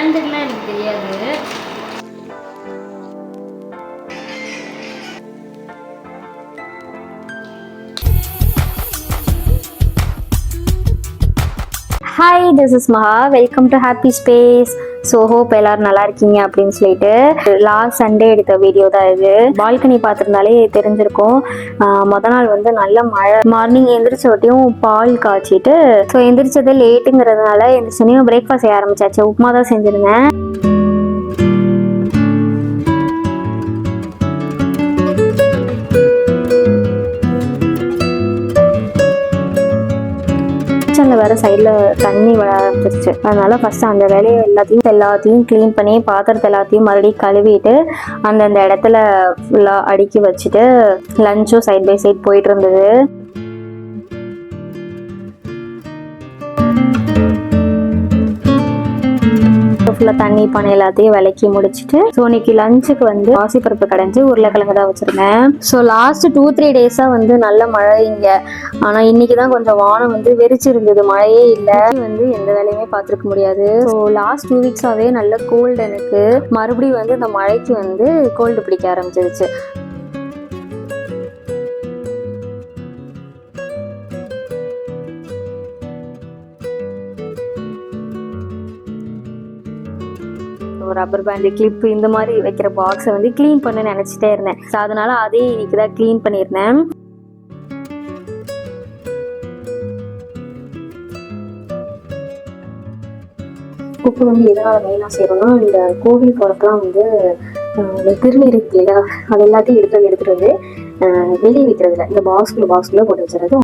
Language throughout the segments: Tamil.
பிராண்டுலாம் எனக்கு தெரியாது. Hi, this is Maha. Welcome to happy space. So hope எல்லாரும் நல்லா இருக்கீங்க அப்படின்னு சொல்லிட்டு லாஸ்ட் சண்டே எடுத்த வீடியோ தான் இது. பால்கனி பார்த்துருந்தாலே தெரிஞ்சிருக்கும். மொதல் நாள் வந்து நல்ல மழை. மார்னிங் எந்திரிச்ச ஒட்டியும் பால் காய்ச்சிட்டு, ஸோ எந்திரிச்சது லேட்டுங்கிறதுனால எந்திரிச்சோனையும் பிரேக்ஃபாஸ்ட் செய்ய ஆரம்பிச்சாச்சு. உப்புமா தான் செஞ்சுருந்தேன். கிச்சனில் வேறு சைடில் தண்ணி வர ஆரம்பிச்சிருச்சு. அதனால ஃபஸ்ட்டு அந்த வேலையை எல்லாத்தையும் க்ளீன் பண்ணி பாத்திரத்தை எல்லாத்தையும் மறுபடியும் கழுவிட்டு அந்தந்த இடத்துல ஃபுல்லாக அடுக்கி வச்சுட்டு லஞ்சும் சைட் பை சைட் போயிட்டு இருந்தது. ஃபுல்லாக தண்ணி பானை எல்லாத்தையும் விளக்கி முடிச்சுட்டு, ஸோ இன்னைக்கு லஞ்சுக்கு வந்து பாசிப்பருப்பு கடைஞ்சி உருளைக்கிழங்கு தான் வச்சுருந்தேன். ஸோ லாஸ்ட் 2-3 டேஸாக வந்து நல்ல மழை இங்கே. ஆனால் இன்னைக்கு தான் கொஞ்சம் வானம் வந்து வெறிச்சு இருந்தது, மழையே இல்லை. வந்து எந்த வேலையுமே பார்த்துருக்க முடியாது. ஸோ லாஸ்ட் 2 வீக்ஸாகவே நல்ல கோல்டு எனக்கு. மறுபடியும் வந்து இந்த மழைக்கு வந்து கோல்டு பிடிக்க ஆரம்பிச்சிருச்சு. ரப்பர் பேண்டு, கிளிப்பு இந்த மாதிரி வைக்கிற பாக்ஸை வந்து க்ளீன் பண்ண நினச்சிட்டே இருந்தேன். ஸோ அதனால அதே இன்னைக்கு தான் க்ளீன் பண்ணியிருந்தேன். குப்பை வந்து எதனால் மெயினாக செய்யறோம்னா, இந்த கோவில் போகிறப்பெல்லாம் வந்து திருநீர் இருக்கு இல்லையா, அது எல்லாத்தையும் எடுத்துட்டு வந்து வெளியே வைக்கிறதுல இந்த பாக்ஸ்குள்ளே போட்டு வச்சுறது.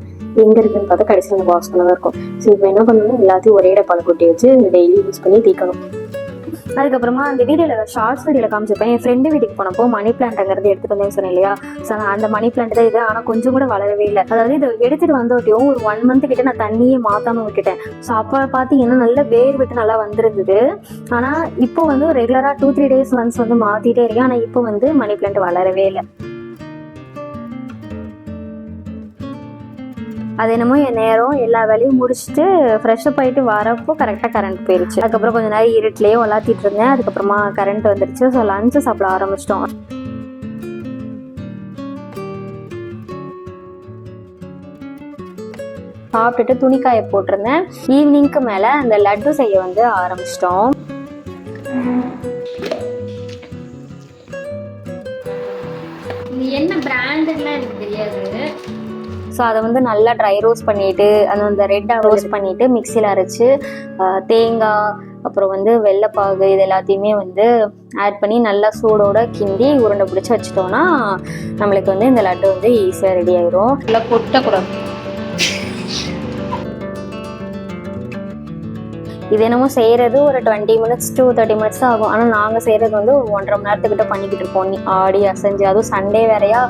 எங்கே இருக்குன்னு பார்த்தா கடைசியில் அந்த பாக்ஸ்குள்ளே தான் இருக்கும். ஸோ இப்போ என்ன பண்ணணும், எல்லாத்தையும் ஒரே டப்பால கொட்டி வச்சு டெய்லி யூஸ் பண்ணி தீக்கணும். அதுக்கப்புறமா அந்த வீடியோவில் ஷார்ட்ஸ் வீடியோவில் காமிச்சிருப்பேன். என் ஃப்ரெண்டு வீட்டுக்கு போனப்போ மணி பிளான்ட்ங்கிறது எடுத்துகிட்டு வந்தேன்னு சொன்னேன் இல்லையா. ஸோ அந்த மணி பிளான்ட் தான் இது. ஆனால் கொஞ்சம் கூட வளரவே இல்லை. அதாவது இதை எடுத்துகிட்டு வந்தோட்டையும் ஒரு 1 மந்த் கிட்ட நான் தண்ணியே மாற்றாமல் விட்டுட்டேன். ஸோ அப்போ பார்த்தீங்கன்னா நல்ல வேர் விட்டு நல்லா வந்துருந்தது. ஆனால் இப்போ வந்து ரெகுலராக 2-3 டேஸ் ஒன்ஸ் வந்து மாற்றிட்டே இருக்கேன். ஆனால் இப்போ வந்து மணி பிளான்ட் வளரவே இல்லை. அது என்னமோ என் நேரம் எல்லா வேலையும் முடிச்சுட்டு ஃப்ரெஷ்அப் ஆகிட்டு வரப்போ கரெக்டாக கரண்ட் போயிடுச்சு. அதுக்கப்புறம் கொஞ்சம் நேரம் இருட்டிலேயே விளாத்திட்டு இருந்தேன். அதுக்கப்புறமா கரண்ட் வந்துடுச்சு. ஸோ லஞ்சு சாப்பிட ஆரம்பிச்சிட்டோம். சாப்பிட்டுட்டு துணிக்காய போட்டிருந்தேன். ஈவினிங்க்கு மேலே அந்த லட்டு செய்ய வந்து ஆரம்பிச்சிட்டோம். என்ன பிராண்டுலாம் எனக்கு தெரியாது. ஸோ அதை வந்து நல்லா ட்ரை ரோஸ்ட் பண்ணிவிட்டு அந்த ரெட்டாக ரோஸ்ட் பண்ணிவிட்டு மிக்சியில் அரைச்சி தேங்காய் அப்புறம் வந்து வெள்ளைப்பாகு இது எல்லாத்தையுமே வந்து ஆட் பண்ணி நல்லா சூடோட கிண்டி உருண்டை பிடிச்சி வச்சுட்டோன்னா நம்மளுக்கு வந்து இந்த லட்டு வந்து ஈஸியாக ரெடி ஆயிரும். நல்லா கொட்டக்கூடாது. இது என்னமோ செய்கிறது ஒரு 20 minutes to 30 minutes தான் ஆகும். ஆனால் நாங்கள் செய்கிறது வந்து ஒரு 1.5 மணி நேரத்துக்கிட்ட பண்ணிக்கிட்டு இருப்போம். ஆடி அசைஞ்சு, அதுவும் சண்டே வேறையா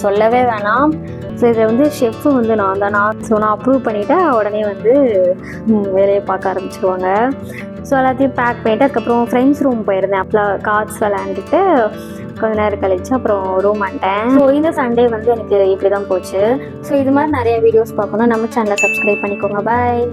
சொல்லவே வேணாம். ஸோ இதில் வந்து ஷெஃப்பு வந்து நான் நான் அப்ரூவ் பண்ணிவிட்டு உடனே வந்து வேலையை பார்க்க ஆரம்பிச்சிருவாங்க. ஸோ எல்லாத்தையும் பேக் பண்ணிவிட்டு அதுக்கப்புறம் ஃப்ரெண்ட்ஸ் ரூம் போயிருந்தேன். அப்போலாம் கார்ட்ஸ் விளையாண்டுட்டு கொஞ்ச நேரம் கழிச்சு அப்புறம் ரூம் வந்துட்டேன். ஸோ இந்த சண்டே வந்து எனக்கு இப்படி தான் போச்சு. ஸோ இது மாதிரி நிறைய வீடியோஸ் பார்க்கணும், நம்ம சேனலை சப்ஸ்கிரைப் பண்ணிக்கோங்க. பாய்.